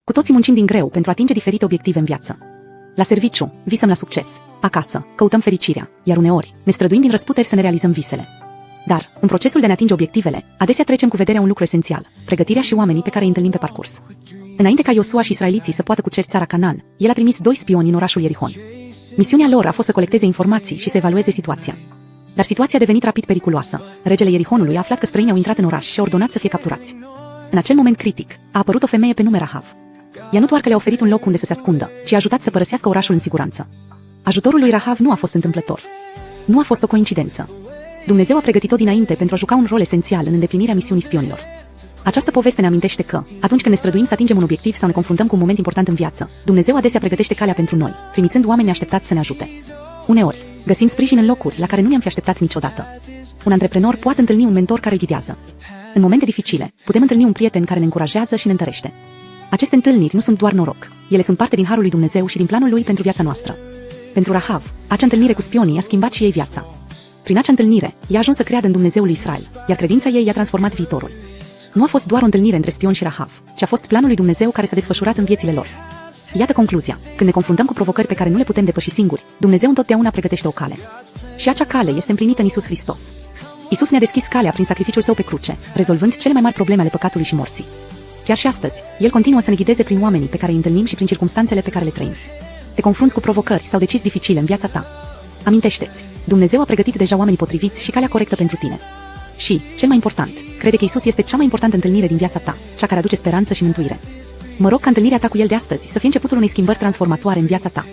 Cu toții muncim din greu pentru a atinge diferite obiective în viață. La serviciu, visăm la succes. Acasă, căutăm fericirea, iar uneori, ne străduim din răsputeri să ne realizăm visele. Dar, în procesul de a ne atinge obiectivele, adesea trecem cu vederea un lucru esențial, pregătirea și oamenii pe care îi întâlnim pe parcurs. Înainte ca Iosua și israeliții să poată cuceri țara Canaan, el a trimis 2 spioni în orașul Ierihon. Misiunea lor a fost să colecteze informații și să evalueze situația. Dar situația a devenit rapid periculoasă. Regele Ierihonului a aflat că străinii au intrat în oraș și a ordonat să fie capturați. În acel moment critic, a apărut o femeie pe nume Rahav. Ea nu doar că le-a oferit un loc unde să se ascundă, ci a ajutat să părăsească orașul în siguranță. Ajutorul lui Rahav nu a fost întâmplător. Nu a fost o coincidență. Dumnezeu a pregătit-o dinainte pentru a juca un rol esențial în îndeplinirea misiunii spionilor. Această poveste ne amintește că, atunci când ne străduim să atingem un obiectiv sau ne confruntăm cu un moment important în viață, Dumnezeu adesea pregătește calea pentru noi, trimițând oameni așteptați să ne ajute. Uneori, găsim sprijin în locuri la care nu ne-am fi așteptat niciodată. Un antreprenor poate întâlni un mentor care îl ghidează. În momente dificile, putem întâlni un prieten care ne încurajează și ne întărește. Aceste întâlniri nu sunt doar noroc, ele sunt parte din harul lui Dumnezeu și din planul lui pentru viața noastră. Pentru Rahav, acea întâlnire cu spionii a schimbat și ei viața. Prin acea întâlnire, ea a ajuns să creadă în Dumnezeul lui Israel, iar credința ei i-a transformat viitorul. Nu a fost doar o întâlnire între spion și Rahav, ci a fost planul lui Dumnezeu care s-a desfășurat în viețile lor. Iată concluzia: când ne confruntăm cu provocări pe care nu le putem depăși singuri, Dumnezeu întotdeauna pregătește o cale. Și acea cale este împlinită în Iisus Hristos. Iisus ne-a deschis calea prin sacrificiul său pe cruce, rezolvând cele mai mari probleme ale păcatului și morții. Chiar și astăzi, El continuă să ne ghideze prin oamenii pe care îi întâlnim și prin circumstanțele pe care le trăim. Te confrunți cu provocări sau decizii dificile în viața ta. Amintește-ți, Dumnezeu a pregătit deja oamenii potriviți și calea corectă pentru tine. Și, cel mai important, crede că Iisus este cea mai importantă întâlnire din viața ta, cea care aduce speranță și mântuire. Mă rog ca întâlnirea ta cu El de astăzi să fie începutul unei schimbări transformatoare în viața ta.